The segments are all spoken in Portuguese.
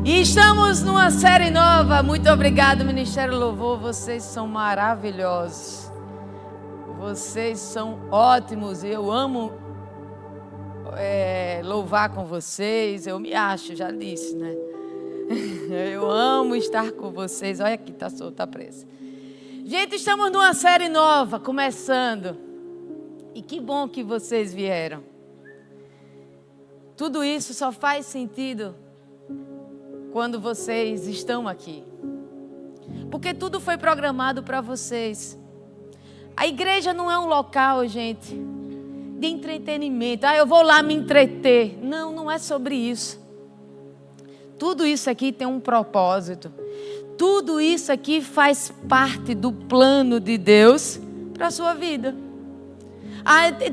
E estamos numa série nova. Muito obrigado, Ministério Louvor. Vocês são maravilhosos. Vocês são ótimos. Eu amo louvar com vocês. Eu me acho, já disse, né? Eu amo estar com vocês. Olha aqui, tá solta a presa. Gente, estamos numa série nova, começando. E que bom que vocês vieram. Tudo isso só faz sentido quando vocês estão aqui. Porque tudo foi programado para vocês. A igreja não é um local, gente, de entretenimento. Eu vou lá me entreter. Não, não é sobre isso. Tudo isso aqui tem um propósito. Tudo isso aqui faz parte do plano de Deus para a sua vida.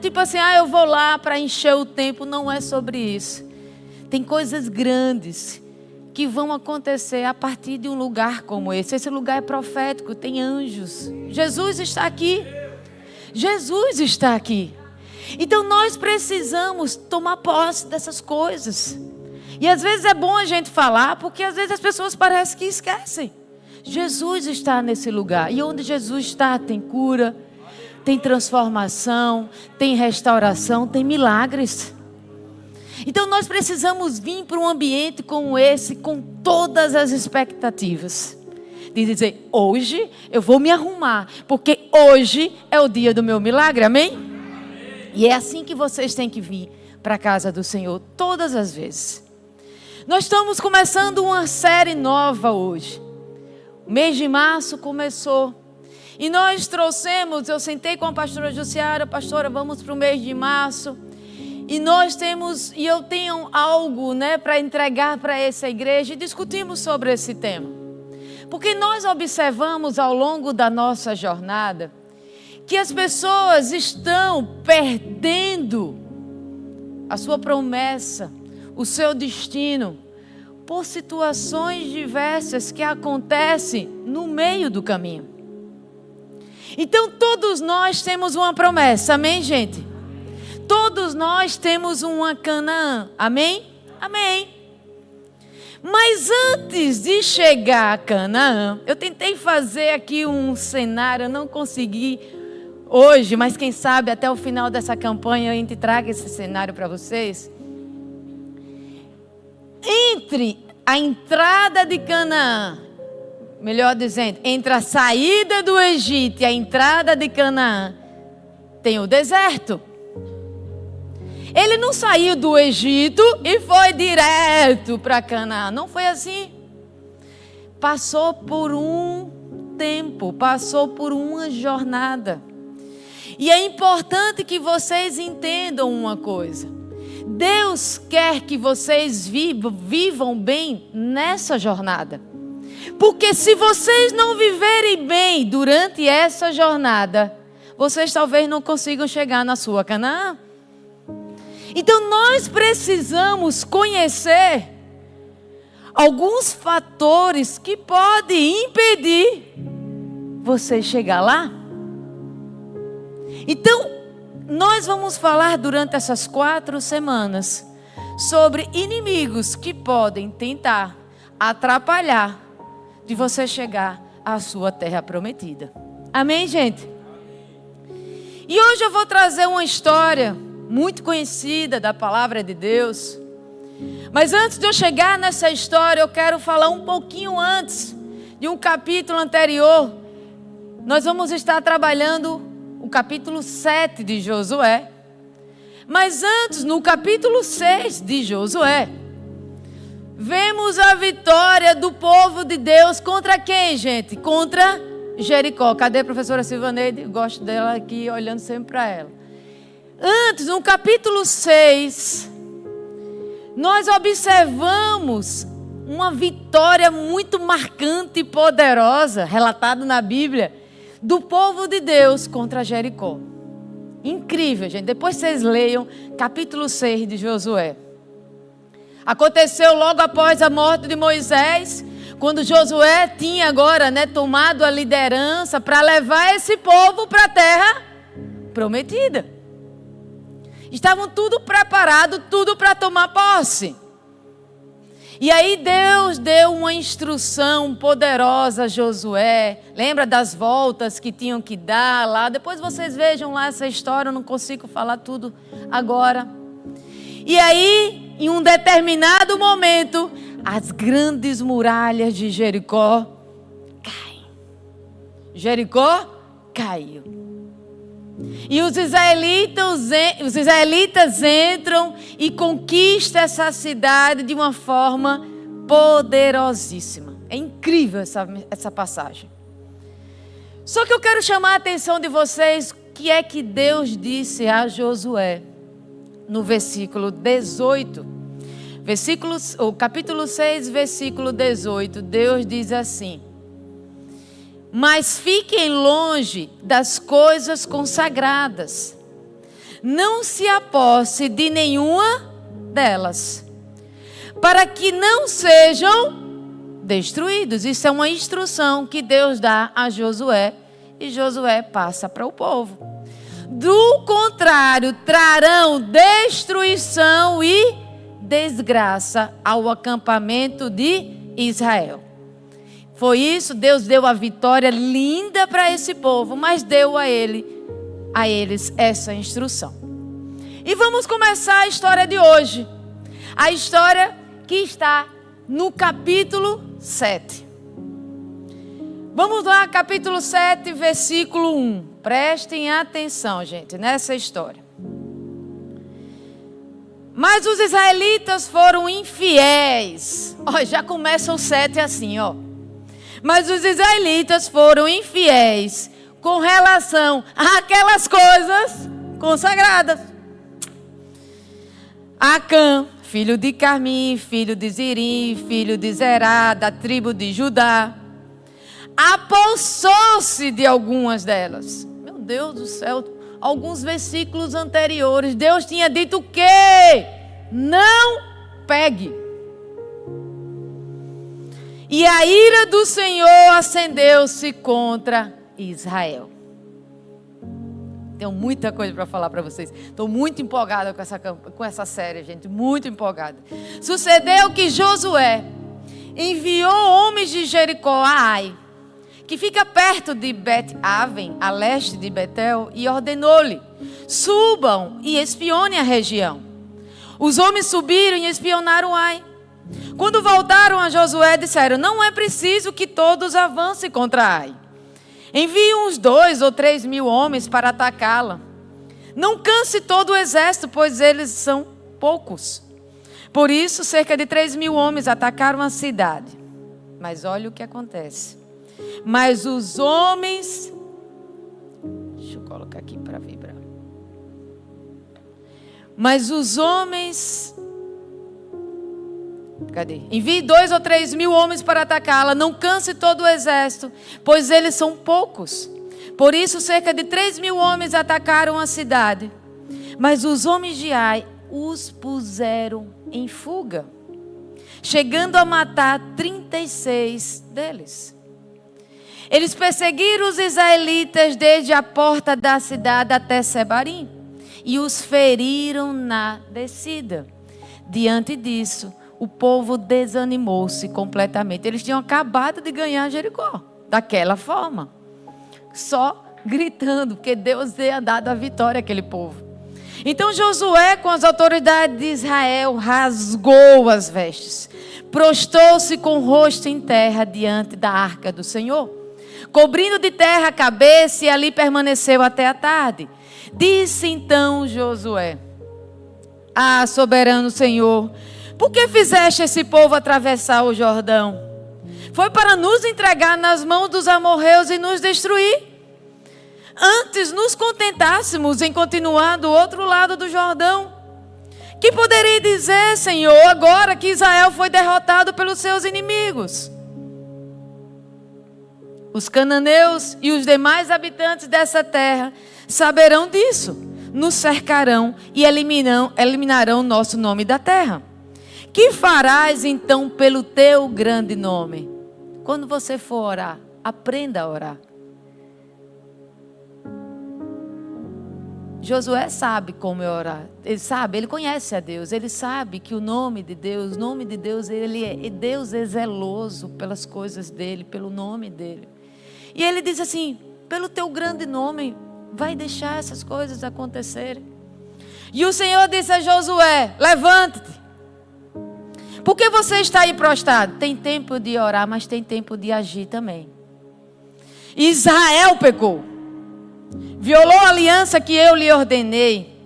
Tipo assim, eu vou lá para encher o tempo. Não é sobre isso. Tem coisas grandes que vão acontecer a partir de um lugar como esse. Esse lugar é profético, tem anjos. Jesus está aqui. Jesus está aqui. Então nós precisamos tomar posse dessas coisas. E às vezes é bom a gente falar, porque às vezes as pessoas parecem que esquecem. Jesus está nesse lugar. E onde Jesus está, tem cura, tem transformação, tem restauração, tem milagres. Então nós precisamos vir para um ambiente como esse com todas as expectativas. De dizer, hoje eu vou me arrumar, porque hoje é o dia do meu milagre, amém? Amém. E é assim que vocês têm que vir para a casa do Senhor todas as vezes. Nós estamos começando uma série nova hoje. O mês de março começou. E nós trouxemos, eu sentei com a pastora Jussiara, pastora, vamos para o mês de março. E eu tenho algo, para entregar para essa igreja e discutimos sobre esse tema. Porque nós observamos ao longo da nossa jornada que as pessoas estão perdendo a sua promessa, o seu destino, por situações diversas que acontecem no meio do caminho. Então todos nós temos uma promessa, amém, gente? Todos nós temos uma Canaã, amém? Amém. Mas antes de chegar a Canaã, eu tentei fazer aqui um cenário, eu não consegui hoje, mas quem sabe até o final dessa campanha a gente traga esse cenário para vocês. Entre a entrada de Canaã, melhor dizendo, entre a saída do Egito e a entrada de Canaã, tem o deserto. Ele não saiu do Egito e foi direto para Canaã. Não foi assim. Passou por um tempo, passou por uma jornada. E é importante que vocês entendam uma coisa. Deus quer que vocês vivam bem nessa jornada. Porque se vocês não viverem bem durante essa jornada, vocês talvez não consigam chegar na sua Canaã. Então nós precisamos conhecer alguns fatores que podem impedir você chegar lá. Então nós vamos falar durante essas 4 semanas sobre inimigos que podem tentar atrapalhar de você chegar à sua terra prometida. Amém, gente? E hoje eu vou trazer uma história muito conhecida da palavra de Deus. Mas antes de eu chegar nessa história, eu quero falar um pouquinho antes de um capítulo anterior. Nós vamos estar trabalhando o capítulo 7 de Josué. Mas antes, no capítulo 6 de Josué, vemos a vitória do povo de Deus contra quem, gente? Contra Jericó. Cadê a professora Silvaneide? Gosto dela aqui, olhando sempre para ela. Antes, no capítulo 6, nós observamos uma vitória muito marcante e poderosa, relatada na Bíblia, do povo de Deus contra Jericó. Incrível, gente. Depois vocês leiam capítulo 6 de Josué. Aconteceu logo após a morte de Moisés, quando Josué tinha agora, tomado a liderança para levar esse povo para a terra prometida. Estavam tudo preparado, tudo para tomar posse. E aí Deus deu uma instrução poderosa a Josué. Lembra das voltas que tinham que dar lá? Depois vocês vejam lá essa história, eu não consigo falar tudo agora. E aí, em um determinado momento, as grandes muralhas de Jericó caem. Jericó caiu. E os israelitas entram e conquistam essa cidade de uma forma poderosíssima. É incrível essa passagem. Só que eu quero chamar a atenção de vocês, o que é que Deus disse a Josué no versículo 18. O capítulo 6, versículo 18. Deus diz assim: mas fiquem longe das coisas consagradas. Não se aposse de nenhuma delas, para que não sejam destruídos. Isso é uma instrução que Deus dá a Josué e Josué passa para o povo. Do contrário, trarão destruição e desgraça ao acampamento de Israel. Foi isso, Deus deu a vitória linda para esse povo, mas deu a eles essa instrução. E vamos começar a história de hoje. A história que está no capítulo 7. Vamos lá, capítulo 7, versículo 1. Prestem atenção, gente, nessa história. Mas os israelitas foram infiéis. Ó, já começa o 7 assim, ó. Mas os israelitas foram infiéis com relação àquelas coisas consagradas. Acã, filho de Carmi, filho de Zirim, filho de Zerá, da tribo de Judá, apossou-se de algumas delas. Meu Deus do céu, alguns versículos anteriores, Deus tinha dito o quê? Não pegue. E a ira do Senhor acendeu-se contra Israel. Tenho muita coisa para falar para vocês. Estou muito empolgada com essa série, gente. Muito empolgada. Sucedeu que Josué enviou homens de Jericó a Ai, que fica perto de Bet-Aven, a leste de Betel, e ordenou-lhe: subam e espionem a região. Os homens subiram e espionaram Ai. Quando voltaram a Josué, disseram: não é preciso que todos avancem contra Ai. Envie uns 2 ou 3 mil homens para atacá-la. Não canse todo o exército, pois eles são poucos. Por isso, cerca de 3 mil homens atacaram a cidade. Mas olha o que acontece. Mas os homens... Deixa eu colocar aqui para vibrar. Mas os homens... Cadê? Envie 2 ou 3 mil homens para atacá-la. Não canse todo o exército, pois eles são poucos. Por isso, cerca de 3 mil homens atacaram a cidade. Mas os homens de Ai os puseram em fuga, chegando a matar 36 deles. Eles perseguiram os israelitas desde a porta da cidade até Sebarim e os feriram na descida. Diante disso, o povo desanimou-se completamente. Eles tinham acabado de ganhar Jericó, daquela forma, só gritando, porque Deus tinha dado a vitória àquele povo. Então Josué, com as autoridades de Israel, rasgou as vestes, prostou-se com o rosto em terra diante da arca do Senhor, cobrindo de terra a cabeça, e ali permaneceu até a tarde. Disse então Josué: ah, soberano Senhor, por que fizeste esse povo atravessar o Jordão? Foi para nos entregar nas mãos dos amorreus e nos destruir? Antes nos contentássemos em continuar do outro lado do Jordão. Que poderei dizer, Senhor, agora que Israel foi derrotado pelos seus inimigos? Os cananeus e os demais habitantes dessa terra saberão disso, nos cercarão e eliminarão nosso nome da terra. Que farás então pelo teu grande nome? Quando você for orar, aprenda a orar. Josué sabe como é orar. Ele sabe, ele conhece a Deus. Ele sabe que o nome de Deus, Deus é zeloso pelas coisas dele, pelo nome dele. E ele diz assim: pelo teu grande nome, vai deixar essas coisas acontecerem. E o Senhor disse a Josué: levanta-te. Por que você está aí prostrado? Tem tempo de orar, mas tem tempo de agir também. Israel pecou. Violou a aliança que eu lhe ordenei.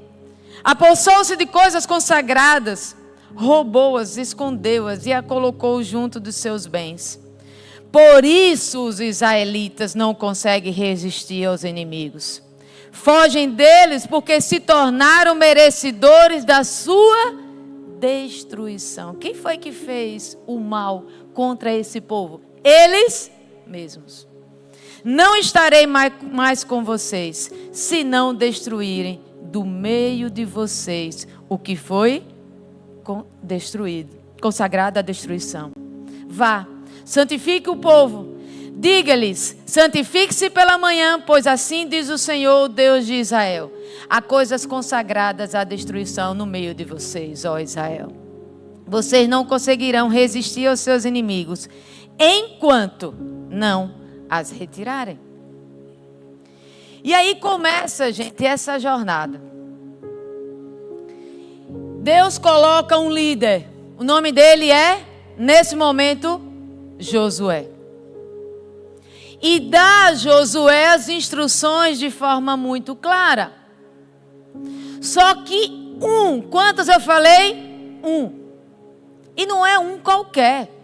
Apossou-se de coisas consagradas. Roubou-as, escondeu-as e a colocou junto dos seus bens. Por isso os israelitas não conseguem resistir aos inimigos. Fogem deles porque se tornaram merecedores da sua destruição. Quem foi que fez o mal contra esse povo? Eles mesmos. Não estarei mais com vocês, se não destruírem do meio de vocês o que foi destruído, consagrado à destruição. Vá, santifique o povo. Diga-lhes: santifique-se pela manhã, pois assim diz o Senhor, Deus de Israel: há coisas consagradas à destruição no meio de vocês, ó Israel. Vocês não conseguirão resistir aos seus inimigos, enquanto não as retirarem. E aí começa, gente, essa jornada. Deus coloca um líder. O nome dele é, nesse momento, Josué. E dá a Josué as instruções de forma muito clara. Só que quantos eu falei? E não é qualquer.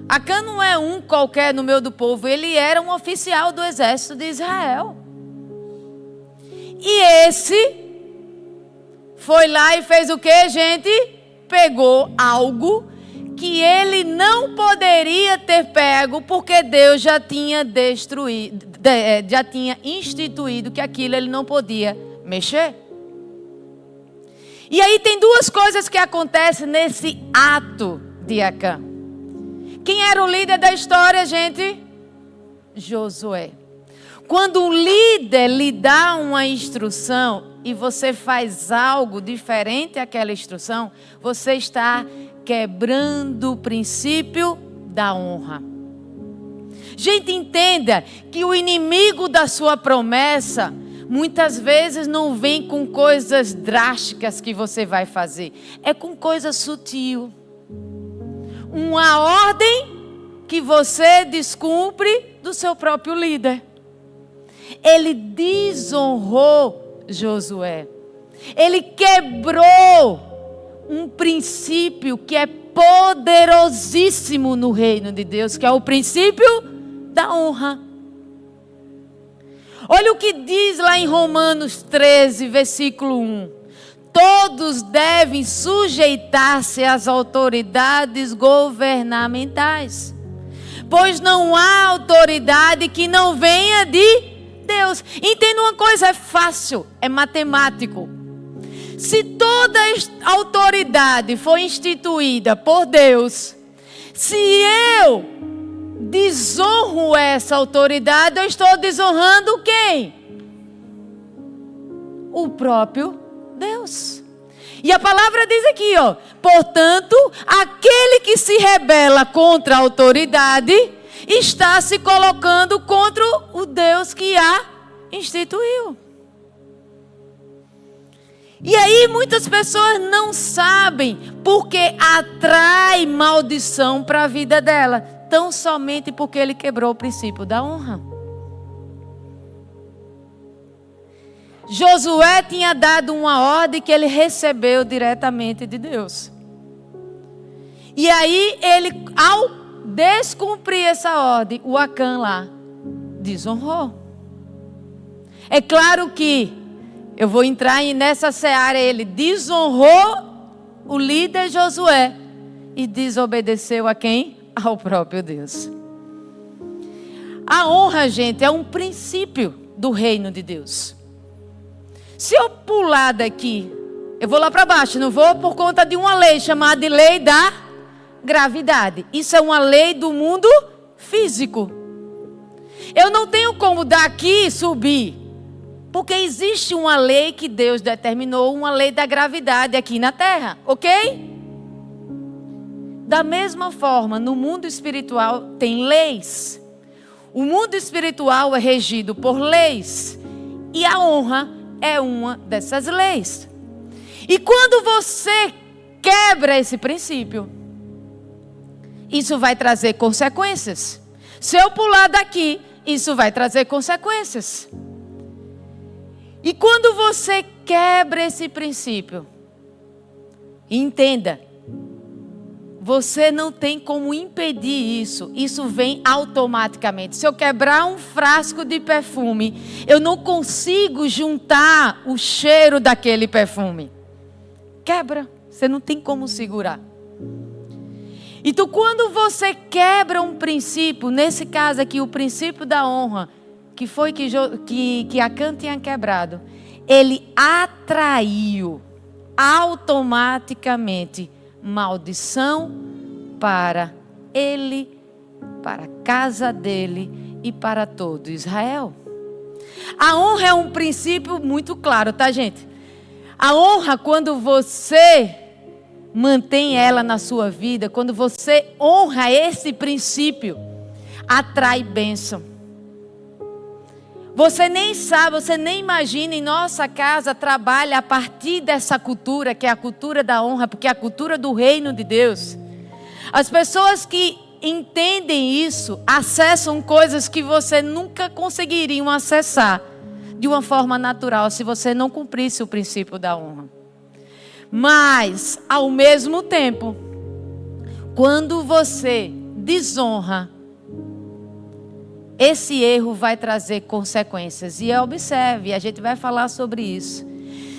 Acã não é qualquer no meio do povo. Ele era um oficial do exército de Israel. E esse foi lá e fez o que, gente? Pegou algo que ele não poderia ter pego, porque Deus já tinha já tinha instituído que aquilo ele não podia mexer. E aí tem duas coisas que acontecem nesse ato de Acã. Quem era o líder da história, gente? Josué. Quando um líder lhe dá uma instrução e você faz algo diferente daquela instrução, você está quebrando o princípio da honra. Gente, entenda que o inimigo da sua promessa muitas vezes não vem com coisas drásticas que você vai fazer. É com coisa sutil. Uma ordem que você descumpre do seu próprio líder. Ele desonrou Josué. Ele quebrou um princípio que é poderosíssimo no reino de Deus, que é o princípio da honra. Olha o que diz lá em Romanos 13, versículo 1. Todos devem sujeitar-se às autoridades governamentais, pois não há autoridade que não venha de Deus. Entenda uma coisa, é fácil, é matemático. Se toda autoridade foi instituída por Deus, se eu desonro essa autoridade, eu estou desonrando quem? O próprio Deus. E a palavra diz aqui, portanto, aquele que se rebela contra a autoridade está se colocando contra o Deus que a instituiu. E aí muitas pessoas não sabem porque atrai maldição para a vida dela, tão somente porque ele quebrou o princípio da honra. Josué tinha dado uma ordem que ele recebeu diretamente de Deus. E aí ele, ao descumprir essa ordem, o Acã lá desonrou. É claro que eu vou entrar nessa seara. Ele desonrou o líder Josué e desobedeceu a quem? Ao próprio Deus. A honra, gente, é um princípio do reino de Deus. Se eu pular daqui, eu vou lá para baixo, não vou, por conta de uma lei chamada de lei da gravidade. Isso é uma lei do mundo físico. Eu não tenho como daqui subir, Porque existe uma lei que Deus determinou, uma lei da gravidade aqui na terra, ok? Da mesma forma, no mundo espiritual tem leis. O mundo espiritual é regido por leis. E a honra é uma dessas leis. E quando você quebra esse princípio, isso vai trazer consequências. Se eu pular daqui, isso vai trazer consequências. E quando você quebra esse princípio, entenda, você não tem como impedir isso. Isso vem automaticamente. Se eu quebrar um frasco de perfume, eu não consigo juntar o cheiro daquele perfume. Quebra. Você não tem como segurar. Então, quando você quebra um princípio, nesse caso aqui, o princípio da honra, que foi que Acã tinha quebrado, ele atraiu automaticamente maldição para ele, para a casa dele e para todo Israel. A honra é um princípio muito claro, tá, gente? A honra, quando você mantém ela na sua vida, quando você honra esse princípio, atrai bênção. Você nem sabe, você nem imagina, em nossa casa trabalha a partir dessa cultura, que é a cultura da honra, porque é a cultura do reino de Deus. As pessoas que entendem isso, acessam coisas que você nunca conseguiriam acessar de uma forma natural, se você não cumprisse o princípio da honra. Mas, ao mesmo tempo, quando você desonra, esse erro vai trazer consequências. E observe, a gente vai falar sobre isso.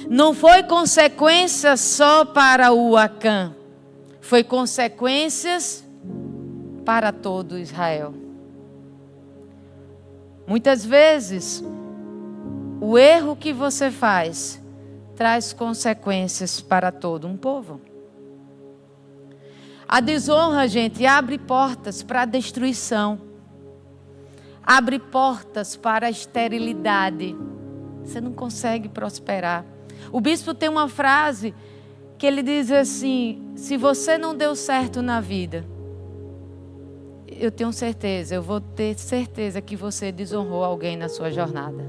Não foi consequência só para o Acã. Foi consequências para todo Israel. Muitas vezes, o erro que você faz traz consequências para todo um povo. A desonra, gente, abre portas para a destruição. Abre portas para a esterilidade. Você não consegue prosperar. O bispo tem uma frase que ele diz assim: se você não deu certo na vida, eu tenho certeza, eu vou ter certeza que você desonrou alguém na sua jornada.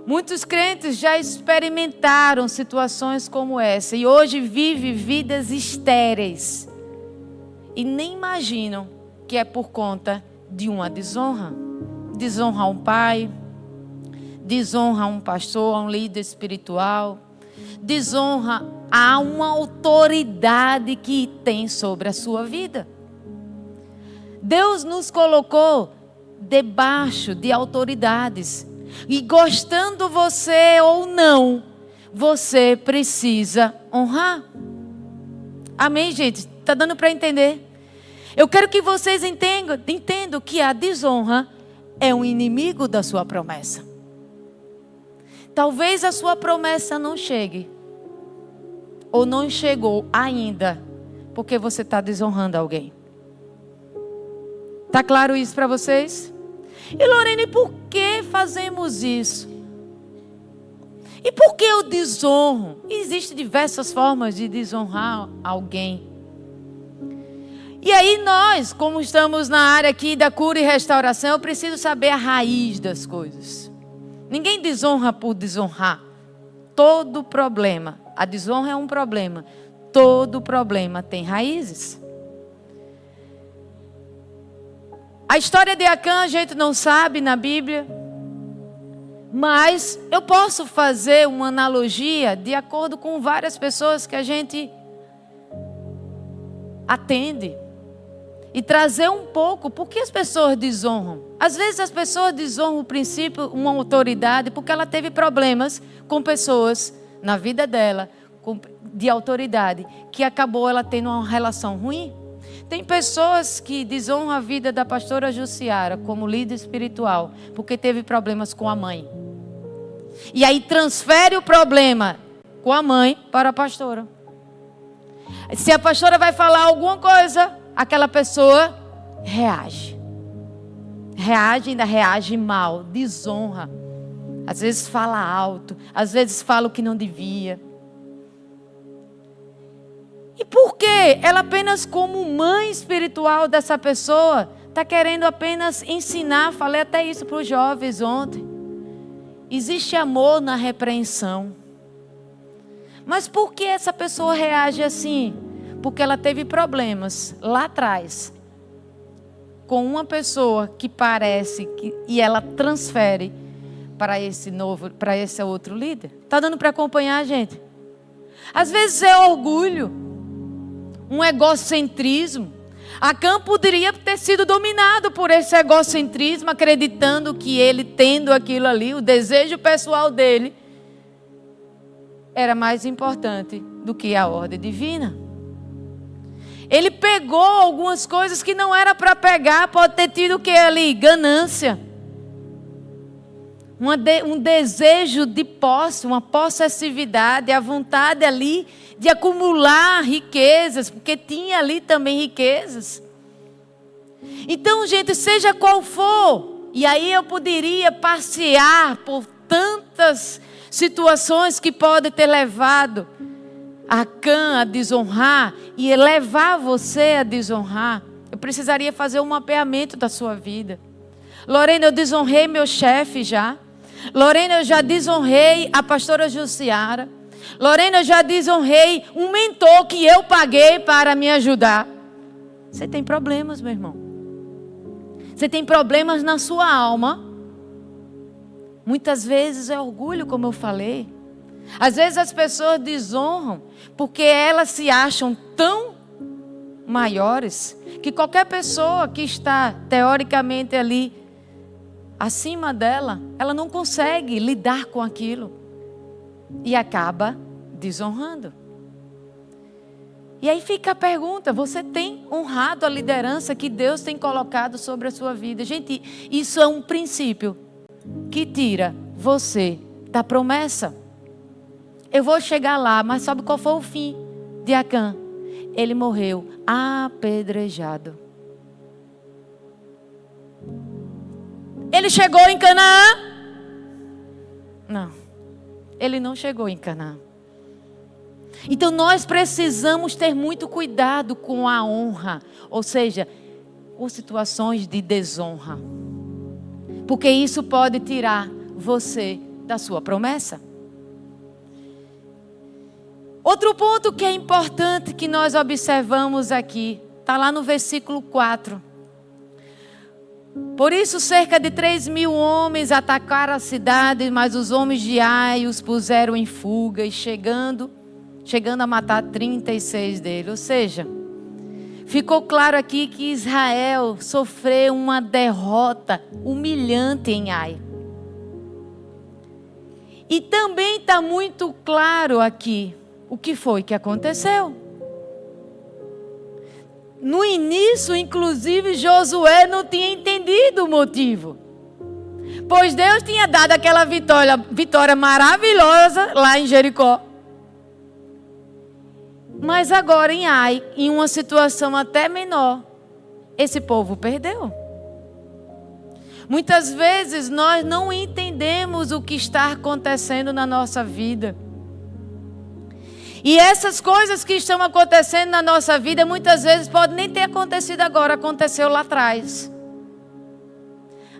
Muitos crentes já experimentaram situações como essa e hoje vivem vidas estéreis e nem imaginam que é por conta de uma desonra. Desonra a um pai, desonra a um pastor, a um líder espiritual, desonra a uma autoridade que tem sobre a sua vida. Deus nos colocou debaixo de autoridades e, gostando você ou não, você precisa honrar. Amém, gente? Está dando para entender? Eu quero que vocês entendam que a desonra é um inimigo da sua promessa. Talvez a sua promessa não chegue, ou não chegou ainda, porque você está desonrando alguém. Está claro isso para vocês? E Lorene, por que fazemos isso? E por que eu desonro? Existem diversas formas de desonrar alguém. E aí nós, como estamos na área aqui da cura e restauração, eu preciso saber a raiz das coisas. Ninguém desonra por desonrar. Todo problema, a desonra é um problema. Todo problema tem raízes. A história de Acã a gente não sabe na Bíblia. Mas eu posso fazer uma analogia de acordo com várias pessoas que a gente atende. E trazer um pouco, por que as pessoas desonram? Às vezes as pessoas desonram o princípio, uma autoridade, porque ela teve problemas com pessoas na vida dela, de autoridade, que acabou ela tendo uma relação ruim. Tem pessoas que desonram a vida da pastora Jussiara como líder espiritual, porque teve problemas com a mãe. E aí transfere o problema com a mãe para a pastora. Se a pastora vai falar alguma coisa, aquela pessoa reage. Ainda reage mal, desonra. Às vezes fala alto, às vezes fala o que não devia. E por quê? Ela apenas como mãe espiritual dessa pessoa está querendo apenas ensinar. Falei até isso para os jovens ontem. Existe amor na repreensão. Mas por que essa pessoa reage assim? Porque ela teve problemas lá atrás com uma pessoa que parece que, e ela transfere para esse outro líder. Está dando para acompanhar, gente? Às vezes é orgulho, um egocentrismo. Acã poderia ter sido dominado por esse egocentrismo, acreditando que ele tendo aquilo ali, o desejo pessoal dele, era mais importante do que a ordem divina. Ele pegou algumas coisas que não era para pegar, pode ter tido o que ali? Ganância. Um desejo de posse, uma possessividade, a vontade ali de acumular riquezas, porque tinha ali também riquezas. Então, gente, seja qual for, e aí eu poderia passear por tantas situações que podem ter levado Acã a desonrar e levar você a desonrar. Eu precisaria fazer um mapeamento da sua vida. Lorena, eu desonrei meu chefe já. Lorena, eu já desonrei a pastora Jussiara. Lorena, eu já desonrei um mentor que eu paguei para me ajudar. Você tem problemas, meu irmão. Você tem problemas na sua alma. Muitas vezes é orgulho, como eu falei. Às vezes as pessoas desonram porque elas se acham tão maiores que qualquer pessoa que está teoricamente ali acima dela, ela não consegue lidar com aquilo e acaba desonrando. E aí fica a pergunta: você tem honrado a liderança que Deus tem colocado sobre a sua vida? Gente, isso é um princípio que tira você da promessa. Eu vou chegar lá, mas sabe qual foi o fim de Acã? Ele morreu apedrejado. Ele chegou em Canaã? Não, ele não chegou em Canaã. Então nós precisamos ter muito cuidado com a honra, ou seja, com situações de desonra, porque isso pode tirar você da sua promessa. Outro ponto que é importante que nós observamos aqui, está lá no versículo 4. Por isso cerca de 3.000 homens atacaram a cidade, mas os homens de Ai os puseram em fuga, e chegando a matar 36 deles. Ou seja, ficou claro aqui que Israel sofreu uma derrota humilhante em Ai. E também está muito claro aqui o que foi que aconteceu. No início, inclusive, Josué não tinha entendido o motivo. Pois Deus tinha dado aquela vitória maravilhosa lá em Jericó. Mas agora em Ai, em uma situação até menor, esse povo perdeu. Muitas vezes nós não entendemos o que está acontecendo na nossa vida. E essas coisas que estão acontecendo na nossa vida, muitas vezes podem nem ter acontecido agora, aconteceu lá atrás.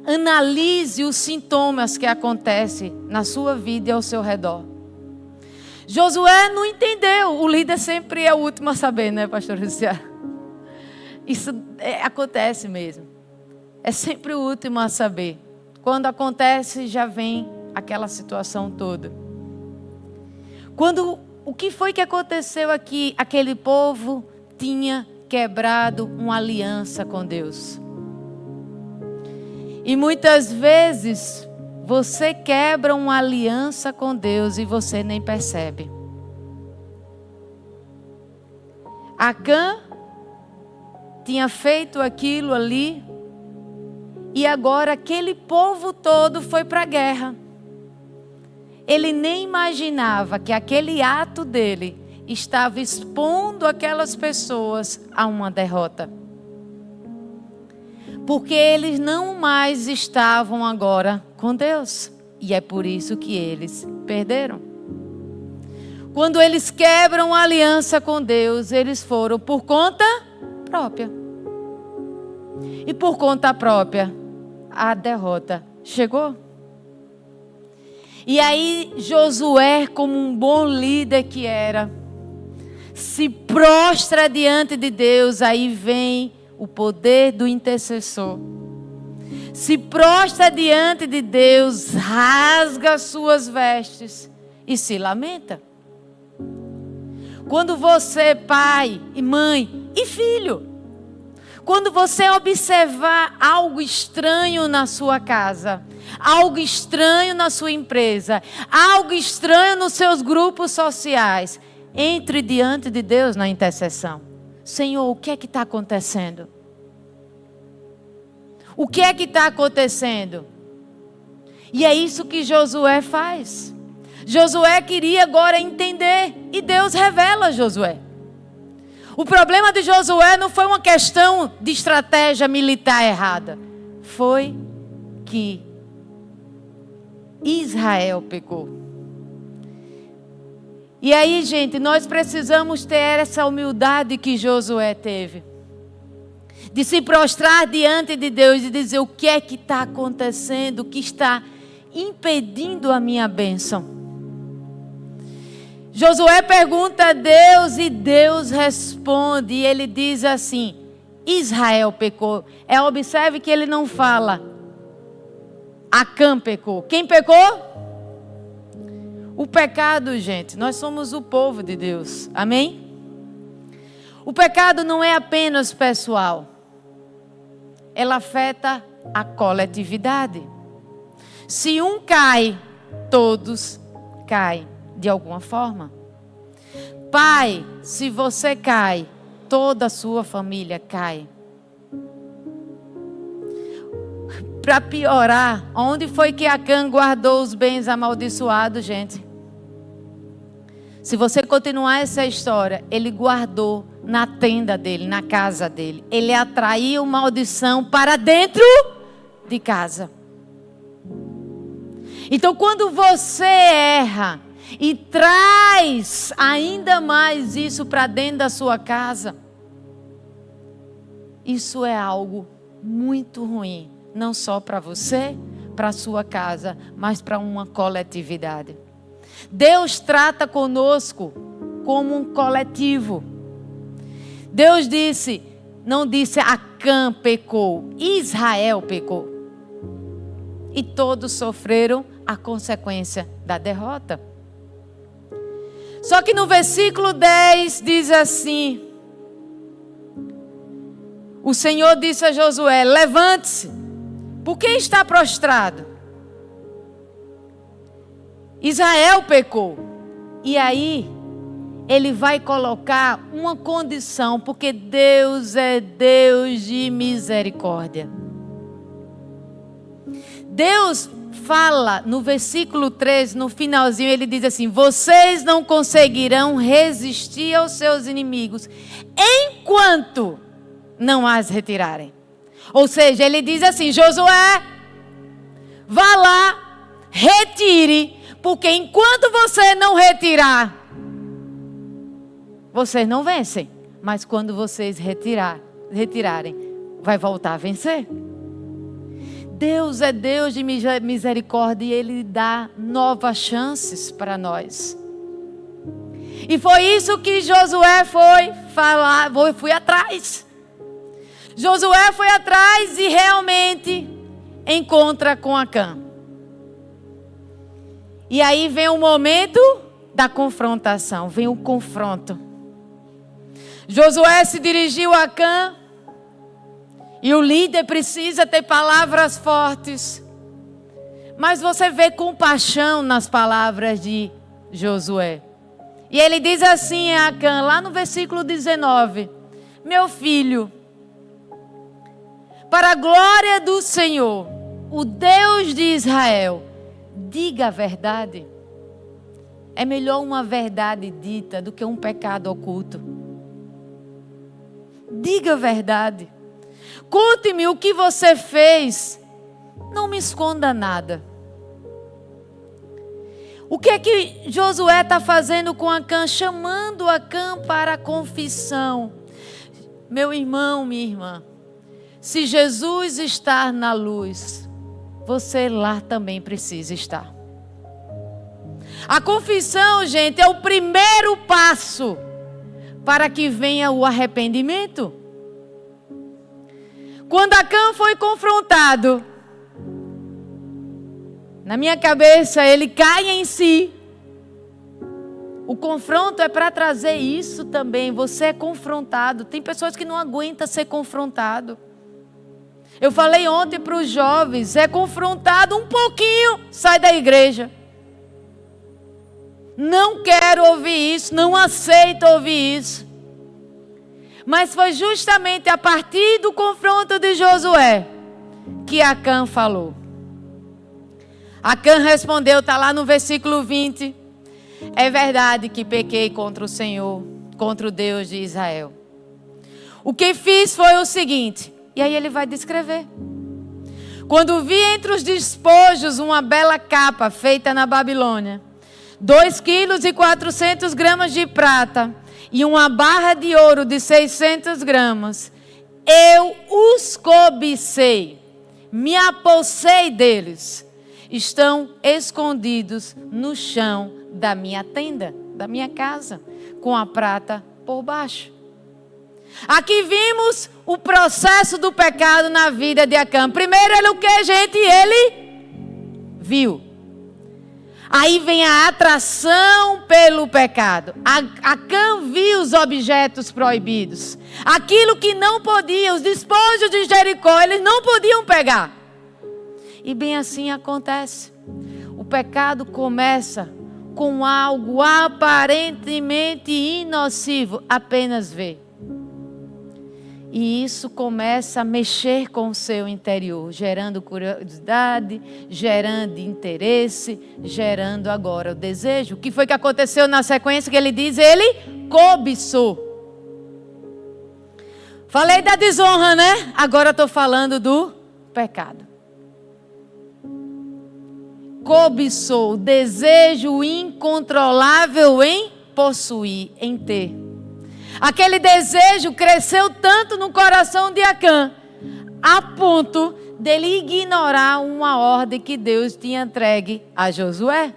Analise os sintomas que acontecem na sua vida e ao seu redor. Josué não entendeu, o líder sempre é o último a saber, né, pastor Luciano? Isso acontece mesmo. É sempre o último a saber. Quando acontece, já vem aquela situação toda. O que foi que aconteceu aqui? Aquele povo tinha quebrado uma aliança com Deus. E muitas vezes você quebra uma aliança com Deus e você nem percebe. Acã tinha feito aquilo ali e agora aquele povo todo foi para a guerra. Ele nem imaginava que aquele ato dele estava expondo aquelas pessoas a uma derrota. Porque eles não mais estavam agora com Deus. E é por isso que eles perderam. Quando eles quebram a aliança com Deus, eles foram por conta própria. E por conta própria, a derrota chegou. E aí Josué, como um bom líder que era, se prostra diante de Deus. Aí vem o poder do intercessor. Se prostra diante de Deus, rasga suas vestes e se lamenta. Quando você, pai e mãe e filho, quando você observar algo estranho na sua casa, algo estranho na sua empresa, algo estranho nos seus grupos sociais, entre diante de Deus na intercessão. Senhor, o que é que está acontecendo? O que é que está acontecendo? E é isso que Josué faz. Josué queria agora entender, e Deus revela a Josué. O problema de Josué não foi uma questão de estratégia militar errada. Foi que Israel pecou. E aí, gente, nós precisamos ter essa humildade que Josué teve. De se prostrar diante de Deus e dizer o que é que está acontecendo, o que está impedindo a minha bênção. Josué pergunta a Deus e Deus responde. E ele diz assim: Israel pecou. Observe que ele não fala Acã pecou. Quem pecou? O pecado, gente, nós somos o povo de Deus. Amém? O pecado não é apenas pessoal. Ela afeta a coletividade. Se um cai, todos caem de alguma forma. Pai, se você cai, toda a sua família cai. Para piorar, onde foi que Acã guardou os bens amaldiçoados, gente? Se você continuar essa história, ele guardou na tenda dele, na casa dele. Ele atraiu maldição para dentro de casa. Então, quando você erra e traz ainda mais isso para dentro da sua casa, isso é algo muito ruim. Não só para você, para a sua casa, mas para uma coletividade. Deus trata conosco como um coletivo. Deus disse, não disse Acã pecou, Israel pecou. E todos sofreram a consequência da derrota. Só que no versículo 10 diz assim: o Senhor disse a Josué: levante-se, por que está prostrado? Israel pecou. E aí, ele vai colocar uma condição, porque Deus é Deus de misericórdia. Deus fala no versículo 13, no finalzinho, ele diz assim: vocês não conseguirão resistir aos seus inimigos, enquanto não as retirarem. Ou seja, ele diz assim: Josué, vá lá, retire, porque enquanto você não retirar, vocês não vencem. Mas quando vocês retirarem, vai voltar a vencer. Deus é Deus de misericórdia e Ele dá novas chances para nós. E foi isso que Josué foi falar, fui atrás. Josué foi atrás e realmente encontra com Acã. E aí vem o momento da confrontação, vem o confronto. Josué se dirigiu a Acã. E o líder precisa ter palavras fortes. Mas você vê compaixão nas palavras de Josué. E ele diz assim a Acã, lá no versículo 19: meu filho, para a glória do Senhor, o Deus de Israel, diga a verdade. É melhor uma verdade dita do que um pecado oculto. Diga a verdade. Conte-me o que você fez. Não me esconda nada. O que é que Josué está fazendo com Acã? Chamando Acã para a confissão. Meu irmão, minha irmã, se Jesus está na luz, você lá também precisa estar. A confissão, gente, é o primeiro passo para que venha o arrependimento. Quando Acã foi confrontado, na minha cabeça ele cai em si. O confronto é para trazer isso também. Você é confrontado. Tem pessoas que não aguentam ser confrontado. Eu falei ontem para os jovens, é confrontado um pouquinho, sai da igreja. Não quero ouvir isso, não aceito ouvir isso. Mas foi justamente a partir do confronto de Josué que Acã falou. Acã respondeu, está lá no versículo 20. É verdade que pequei contra o Senhor, contra o Deus de Israel. O que fiz foi o seguinte, e aí ele vai descrever. Quando vi entre os despojos uma bela capa feita na Babilônia, 2,4 kg de prata e uma barra de ouro de 600 gramas, eu os cobicei, me apossei deles. Estão escondidos no chão da minha tenda, da minha casa, com a prata por baixo. Aqui vimos o processo do pecado na vida de Acã. Primeiro ele o que, gente? Ele viu. Aí vem a atração pelo pecado. Acã viu os objetos proibidos. Aquilo que não podia, os despojos de Jericó, eles não podiam pegar. E bem assim acontece. O pecado começa com algo aparentemente inocível, apenas ver. E isso começa a mexer com o seu interior, gerando curiosidade, gerando interesse, gerando agora o desejo. O que foi que aconteceu na sequência que ele diz? Ele cobiçou. Falei da desonra, né? Agora estou falando do pecado. Cobiçou, desejo incontrolável em possuir, em ter. Aquele desejo cresceu tanto no coração de Acã, a ponto dele ignorar uma ordem que Deus tinha entregue a Josué.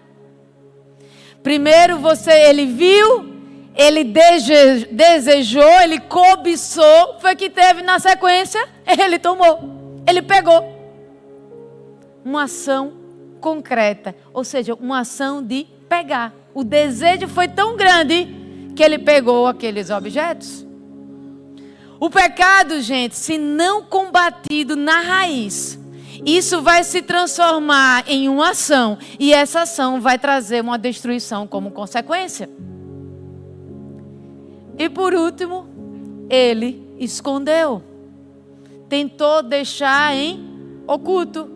Primeiro ele viu, ele desejou, ele cobiçou, foi que teve na sequência, ele tomou, ele pegou. Uma ação concreta, ou seja, uma ação de pegar. O desejo foi tão grande que ele pegou aqueles objetos. O pecado, gente, se não combatido na raiz, isso vai se transformar em uma ação, e essa ação vai trazer uma destruição como consequência. E por último, ele escondeu. Tentou deixar em oculto.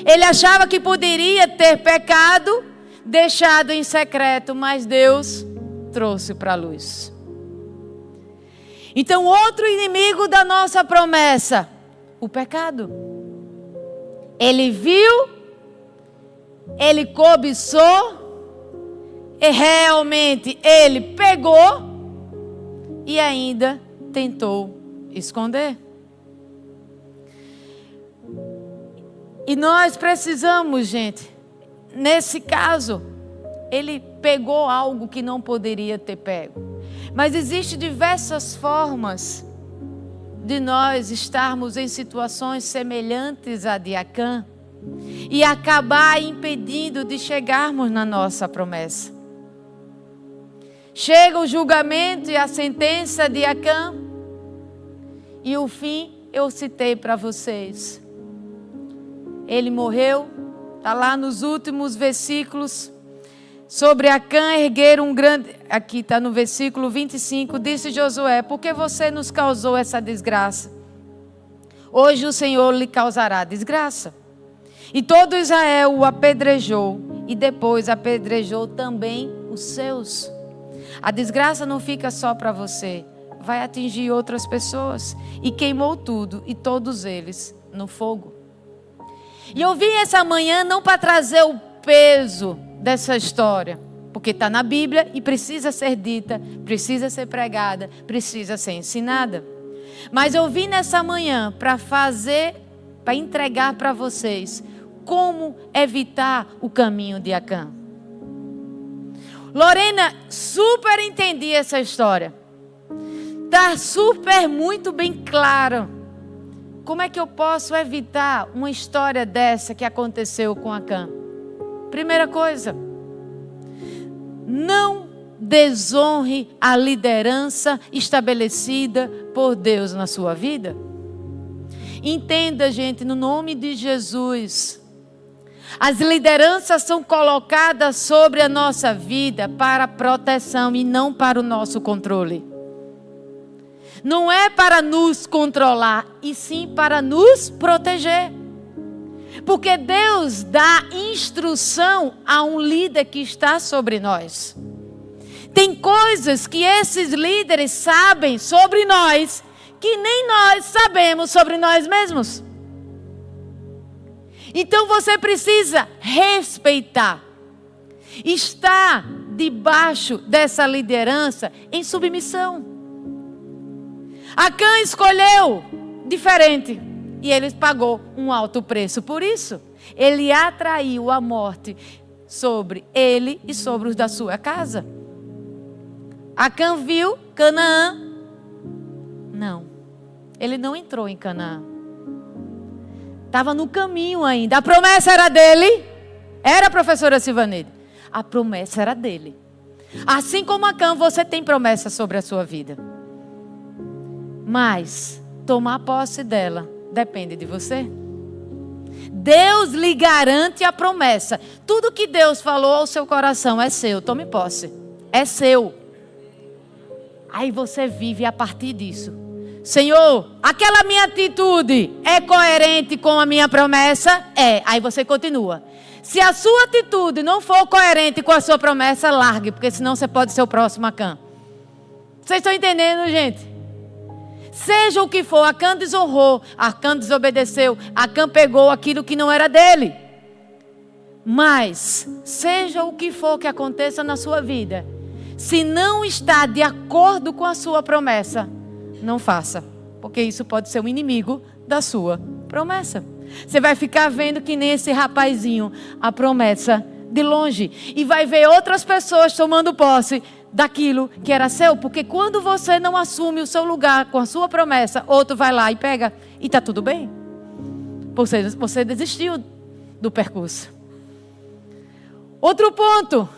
Ele achava que poderia ter pecado, deixado em secreto, mas Deus trouxe para a luz. Então, outro inimigo da nossa promessa, o pecado. Ele viu, ele cobiçou, e realmente ele pegou e ainda tentou esconder. E nós precisamos, gente, nesse caso, ele pegou algo que não poderia ter pego. Mas existem diversas formas de nós estarmos em situações semelhantes à de Acã e acabar impedindo de chegarmos na nossa promessa. Chega o julgamento e a sentença de Acã, e o fim eu citei para vocês. Ele morreu, está lá nos últimos versículos. Sobre Acã erguer um grande... Aqui está no versículo 25. Disse Josué: por que você nos causou essa desgraça? Hoje o Senhor lhe causará desgraça. E todo Israel o apedrejou. E depois apedrejou também os seus. A desgraça não fica só para você. Vai atingir outras pessoas. E queimou tudo, e todos eles, no fogo. E eu vim essa manhã não para trazer o peso dessa história, porque está na Bíblia e precisa ser dita, precisa ser pregada, precisa ser ensinada. Mas eu vim nessa manhã para entregar para vocês como evitar o caminho de Acã. Lorena super entendi essa história. Está super muito bem claro. Como é que eu posso evitar uma história dessa que aconteceu com Acã? Primeira coisa, não desonre a liderança estabelecida por Deus na sua vida. Entenda, gente, no nome de Jesus, as lideranças são colocadas sobre a nossa vida para proteção e não para o nosso controle. Não é para nos controlar, e sim para nos proteger. Porque Deus dá instrução a um líder que está sobre nós. Tem coisas que esses líderes sabem sobre nós, que nem nós sabemos sobre nós mesmos. Então você precisa respeitar. Estar debaixo dessa liderança em submissão. Acã escolheu diferente e ele pagou um alto preço por isso. Ele atraiu a morte sobre ele e sobre os da sua casa. Acã viu Canaã. Não, ele não entrou em Canaã. Estava no caminho ainda. A promessa era dele. Era, professora Silvaneide? A promessa era dele. Assim como Acã, você tem promessa sobre a sua vida. Mas tomar posse dela depende de você. Deus lhe garante a promessa. Tudo que Deus falou ao seu coração é seu. Tome posse. É seu. Aí você vive a partir disso. Senhor, aquela minha atitude é coerente com a minha promessa? É. Aí você continua. Se a sua atitude não for coerente com a sua promessa, largue, porque senão você pode ser o próximo Acã. Vocês estão entendendo, gente? Seja o que for, Acã desonrou, Acã desobedeceu, Acã pegou aquilo que não era dele. Mas, seja o que for que aconteça na sua vida, se não está de acordo com a sua promessa, não faça, porque isso pode ser um inimigo da sua promessa. Você vai ficar vendo que nem esse rapazinho, a promessa de longe, e vai ver outras pessoas tomando posse daquilo que era seu, porque quando você não assume o seu lugar com a sua promessa, outro vai lá e pega, e está tudo bem. Você desistiu do percurso. Outro ponto,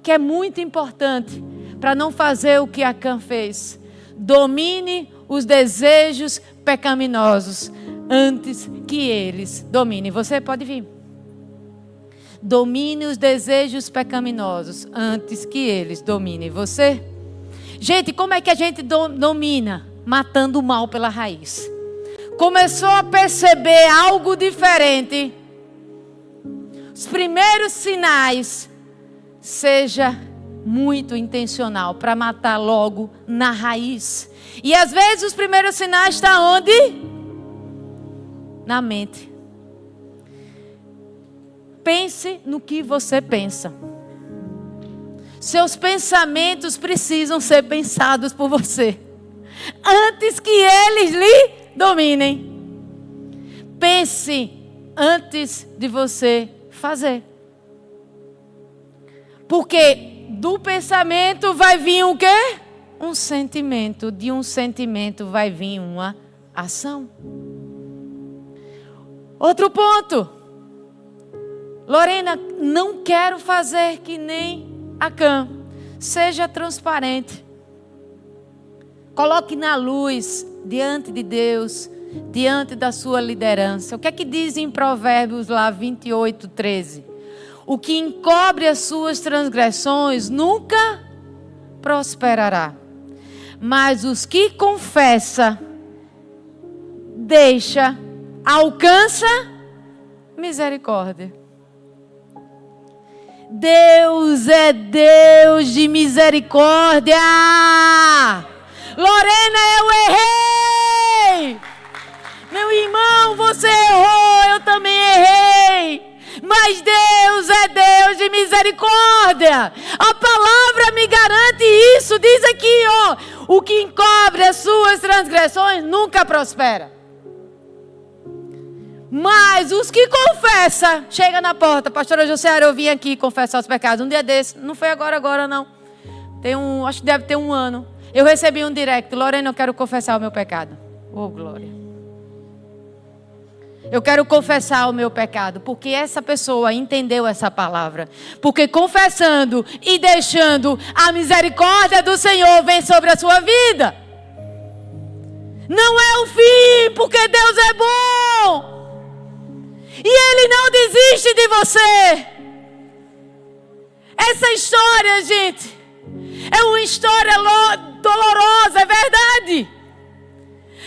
que é muito importante, para não fazer o que Acã fez: domine os desejos pecaminosos, antes que eles dominem. Você pode vir. Domine os desejos pecaminosos antes que eles dominem você. Gente, como é que a gente domina? Matando o mal pela raiz. Começou a perceber algo diferente. Os primeiros sinais, seja muito intencional para matar logo na raiz. E às vezes os primeiros sinais estão onde? Na mente. Pense no que você pensa. Seus pensamentos precisam ser pensados por você, antes que eles lhe dominem. Pense antes de você fazer. Porque do pensamento vai vir o quê? Um sentimento. De um sentimento vai vir uma ação. Outro ponto. Lorena, não quero fazer que nem Acã. Seja transparente. Coloque na luz, diante de Deus, diante da sua liderança. O que é que diz em Provérbios lá 28:13? O que encobre as suas transgressões nunca prosperará. Mas os que confessa, alcança misericórdia. Deus é Deus de misericórdia. Lorena, eu errei. Meu irmão, você errou, eu também errei. Mas Deus Deus é Deus de misericórdia. A palavra me garante isso. Diz aqui, ó, o que encobre as suas transgressões nunca prospera. Mas os que confessam, chega na porta. Pastora Jussiara, eu vim aqui confessar os pecados. Um dia desse, não foi agora não. Acho que deve ter 1 ano. Eu recebi um direct. Lorena, eu quero confessar o meu pecado. Oh, glória. Eu quero confessar o meu pecado. Porque essa pessoa entendeu essa palavra. Porque confessando e deixando, a misericórdia do Senhor vem sobre a sua vida. Não é o fim, porque Deus é bom. E Ele não desiste de você. Essa história, gente, é uma história dolorosa, é verdade.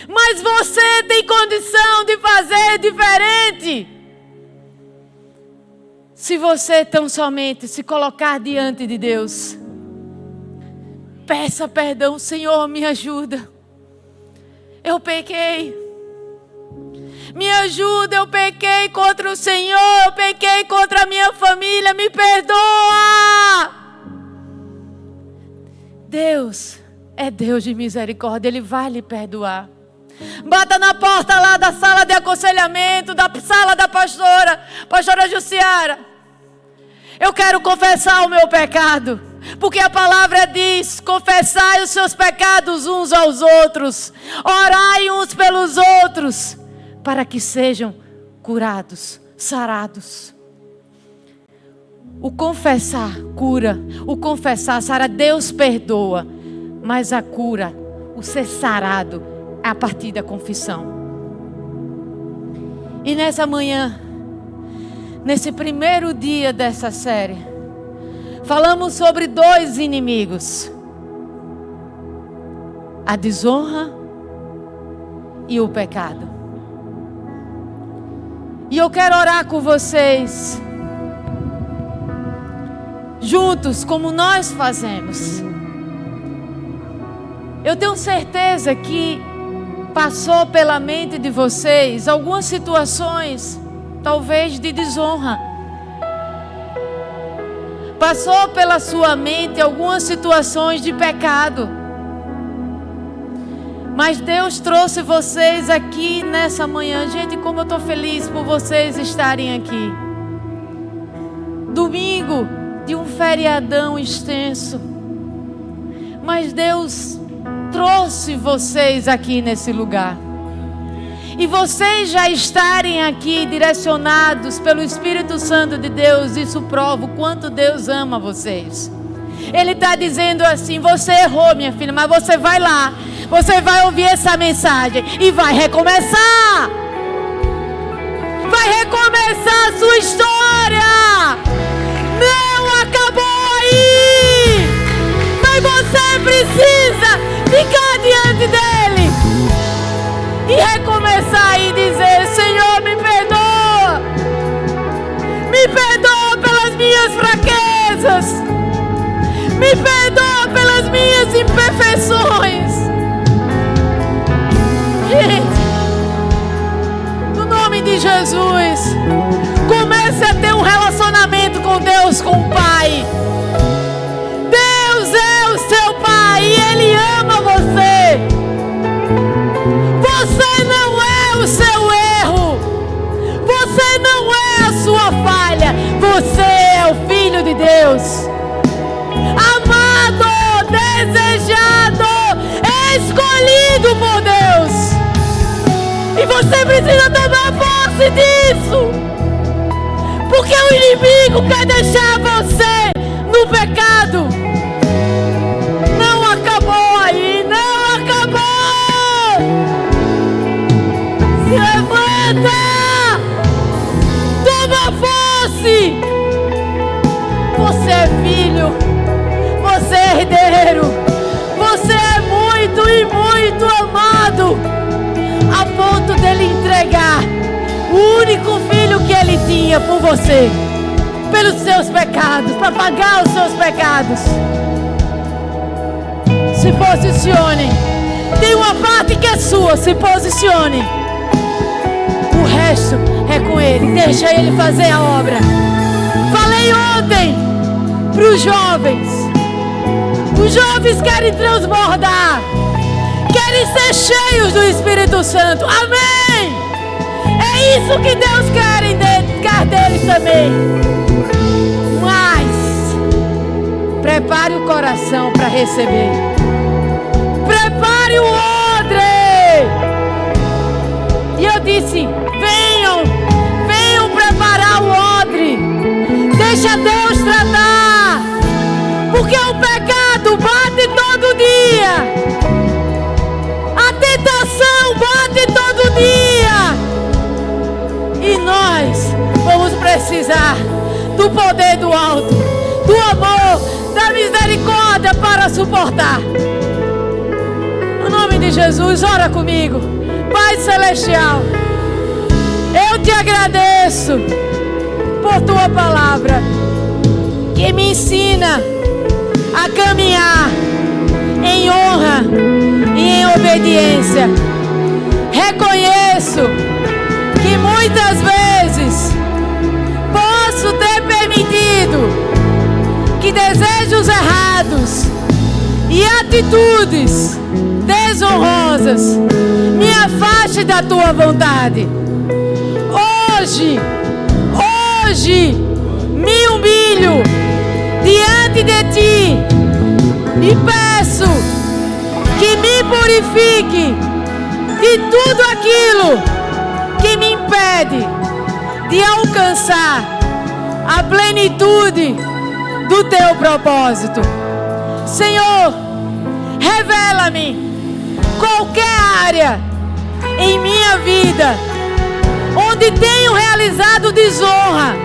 Mas você tem condição de fazer diferente. Se você tão somente se colocar diante de Deus. Peça perdão, Senhor, me ajuda. Eu pequei. Me ajuda, eu pequei contra o Senhor, eu pequei contra a minha família, me perdoa. Deus é Deus de misericórdia, Ele vai lhe perdoar. Bata na porta lá da sala de aconselhamento, da sala da pastora Jussiara. Eu quero confessar o meu pecado. Porque a palavra diz, confessai os seus pecados uns aos outros. Orai uns pelos outros. Para que sejam curados, sarados. O confessar cura, o confessar sara, Deus perdoa. Mas a cura, o ser sarado, é a partir da confissão. E nessa manhã, nesse primeiro dia dessa série, falamos sobre 2 inimigos: a desonra e o pecado. E eu quero orar com vocês, juntos, como nós fazemos. Eu tenho certeza que passou pela mente de vocês algumas situações, talvez de desonra. Passou pela sua mente algumas situações de pecado. Mas Deus trouxe vocês aqui nessa manhã. Gente, como eu estou feliz por vocês estarem aqui. Domingo de um feriadão extenso. Mas Deus trouxe vocês aqui nesse lugar. E vocês já estarem aqui direcionados pelo Espírito Santo de Deus, isso prova o quanto Deus ama vocês. Ele está dizendo assim: você errou, minha filha, mas você vai lá. Você vai ouvir essa mensagem e vai recomeçar. Vai recomeçar a sua história. Não acabou aí. Mas você precisa ficar diante dele e recomeçar e dizer: Senhor, me perdoa. Me perdoa pelas minhas fraquezas. Me perdoa pelas minhas imperfeições. Gente, no nome de Jesus, comece a ter um relacionamento com Deus, com o Pai. Deus é o seu Pai e Ele ama você. Você não é o seu erro. Você não é a sua falha. Você é o Filho de Deus. Amado, desejado, escolhido por Deus. E você precisa tomar posse disso. Porque o inimigo quer deixar você no pecado. Não acabou aí, não acabou. Se levanta. Toma posse. Você é filho. Você é herdeiro. Você é muito e muito amado, a ponto dele entregar o único filho que ele tinha por você, pelos seus pecados, para pagar os seus pecados. Se posicione. Tem uma parte que é sua, se posicione. O resto é com ele. Deixa ele fazer a obra. Falei falei ontem para os jovens. Os jovens querem transbordar, querem ser cheios do Espírito Santo. Amém! É isso que Deus quer deles também. Mas prepare o coração para receber. Prepare o odre. E eu disse: venham preparar o odre. Deixa Deus tratar. Porque o pecado bate todo dia. A tentação bate todo dia. E nós vamos precisar do poder do alto, do amor, da misericórdia para suportar. No nome de Jesus, ora comigo. Pai Celestial, eu te agradeço por tua palavra, que me ensina a caminhar em honra e em obediência. Reconheço que muitas vezes posso ter permitido que desejos errados e atitudes desonrosas me afaste da tua vontade. Hoje me humilho diante de ti e peço que me purifique de tudo aquilo que me impede de alcançar a plenitude do teu propósito. Senhor, revela-me qualquer área em minha vida onde tenho realizado desonra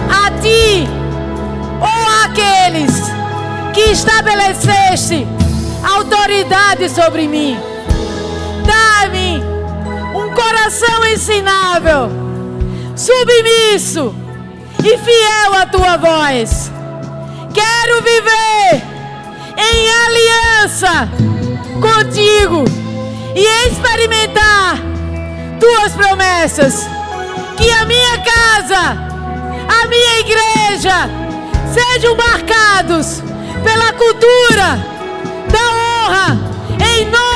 a ti ou àqueles que estabeleceste autoridade sobre mim. Dá-me um coração ensinável, submisso e fiel à tua voz. Quero viver em aliança contigo e experimentar tuas promessas. Que a minha casa, a minha igreja sejam marcados pela cultura da honra em nome